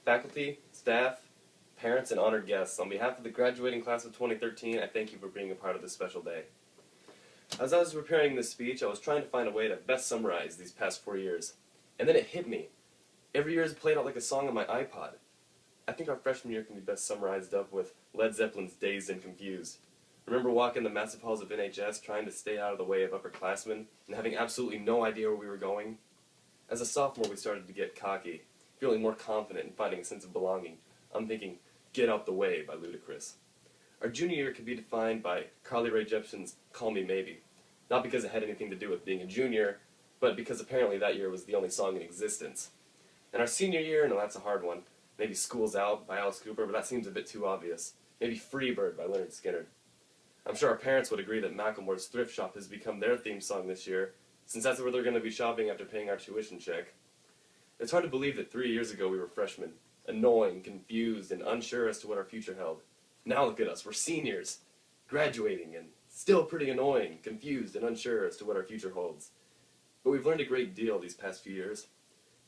Faculty, staff, parents, and honored guests, on behalf of the graduating class of 2013, I thank you for being a part of this special day. As I was preparing this speech, I was trying to find a way to best summarize these past 4 years. And then it hit me. Every year is played out like a song on my iPod. I think our freshman year can be best summarized up with Led Zeppelin's Dazed and Confused. Remember walking the massive halls of NHS trying to stay out of the way of upperclassmen and having absolutely no idea where we were going? As a sophomore, we started to get cocky, feeling more confident and finding a sense of belonging. I'm thinking, Get Out the Way by Ludacris. Our junior year could be defined by Carly Rae Jepsen's Call Me Maybe. Not because it had anything to do with being a junior, but because apparently that year was the only song in existence. And our senior year, no, that's a hard one. Maybe School's Out by Alice Cooper, but that seems a bit too obvious. Maybe Freebird by Leonard Skinner. I'm sure our parents would agree that Macklemore's Thrift Shop has become their theme song this year, since that's where they're going to be shopping after paying our tuition check. It's hard to believe that 3 years ago we were freshmen, annoying, confused, and unsure as to what our future held. Now look at us, we're seniors, graduating, and still pretty annoying, confused, and unsure as to what our future holds. But we've learned a great deal these past few years.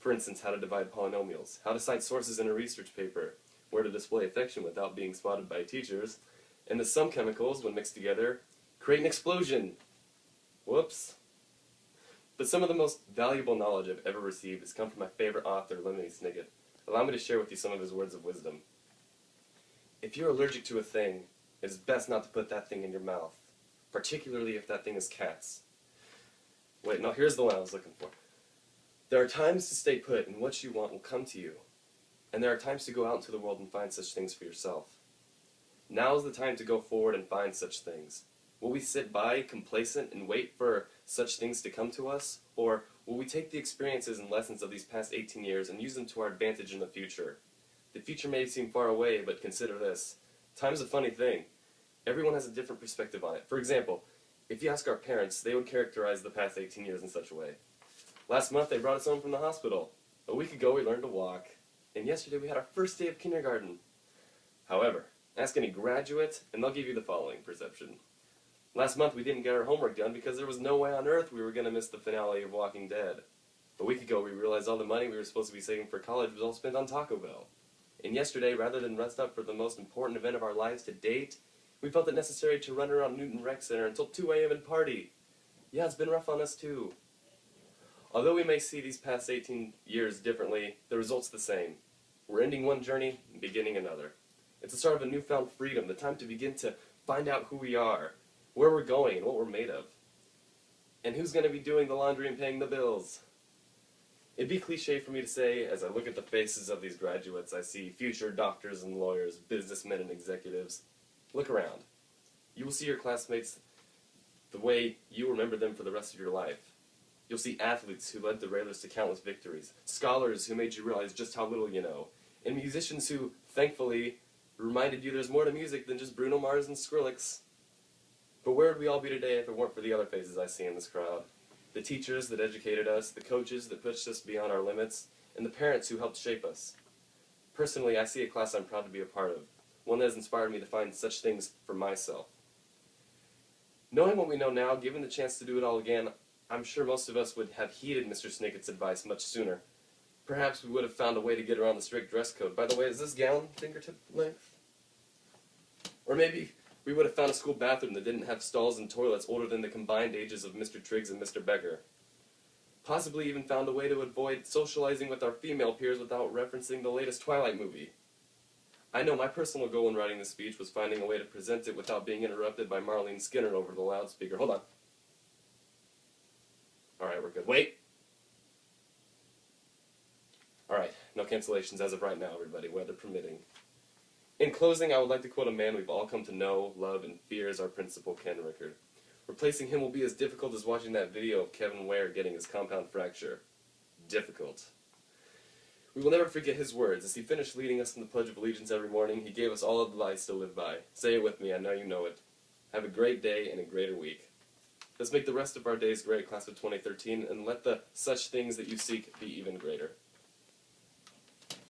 For instance, how to divide polynomials, how to cite sources in a research paper, where to display affection without being spotted by teachers, and that some chemicals, when mixed together, create an explosion. Whoops. But some of the most valuable knowledge I've ever received has come from my favorite author, Lemony Snicket. Allow me to share with you some of his words of wisdom. If you're allergic to a thing, it is best not to put that thing in your mouth, particularly if that thing is cats. Wait, no, here's the one I was looking for. There are times to stay put, and what you want will come to you. And there are times to go out into the world and find such things for yourself. Now is the time to go forward and find such things. Will we sit by, complacent, and wait for such things to come to us? Or will we take the experiences and lessons of these past 18 years and use them to our advantage in the future? The future may seem far away, but consider this. Time's a funny thing. Everyone has a different perspective on it. For example, if you ask our parents, they would characterize the past 18 years in such a way. Last month, they brought us home from the hospital. A week ago, we learned to walk. And yesterday, we had our first day of kindergarten. However, ask any graduate, and they'll give you the following perception. Last month, we didn't get our homework done because there was no way on earth we were going to miss the finale of Walking Dead. A week ago, we realized all the money we were supposed to be saving for college was all spent on Taco Bell. And yesterday, rather than rest up for the most important event of our lives to date, we felt it necessary to run around Newton Rec Center until 2 a.m. and party. Yeah, it's been rough on us too. Although we may see these past 18 years differently, the result's the same. We're ending one journey and beginning another. It's the start of a newfound freedom, the time to begin to find out who we are, where we're going, and what we're made of. And who's going to be doing the laundry and paying the bills? It'd be cliche for me to say, as I look at the faces of these graduates, I see future doctors and lawyers, businessmen and executives. Look around. You will see your classmates the way you remember them for the rest of your life. You'll see athletes who led the Railers to countless victories, scholars who made you realize just how little you know, and musicians who, thankfully, reminded you there's more to music than just Bruno Mars and Skrillex. But where would we all be today if it weren't for the other faces I see in this crowd? The teachers that educated us, the coaches that pushed us beyond our limits, and the parents who helped shape us. Personally, I see a class I'm proud to be a part of, one that has inspired me to find such things for myself. Knowing what we know now, given the chance to do it all again, I'm sure most of us would have heeded Mr. Snicket's advice much sooner. Perhaps we would have found a way to get around the strict dress code. By the way, is this gown fingertip length? Or maybe we would have found a school bathroom that didn't have stalls and toilets older than the combined ages of Mr. Triggs and Mr. Becker. Possibly even found a way to avoid socializing with our female peers without referencing the latest Twilight movie. I know my personal goal in writing this speech was finding a way to present it without being interrupted by Marlene Skinner over the loudspeaker. Hold on. Alright, we're good. Wait! Alright, no cancellations as of right now, everybody, weather permitting. In closing, I would like to quote a man we've all come to know, love, and fear as our principal, Ken Rickard. Replacing him will be as difficult as watching that video of Kevin Ware getting his compound fracture. Difficult. We will never forget his words. As he finished leading us in the Pledge of Allegiance every morning, he gave us all advice to live by. Say it with me, I know you know it. Have a great day and a greater week. Let's make the rest of our days great, class of 2013, and let the such things that you seek be even greater.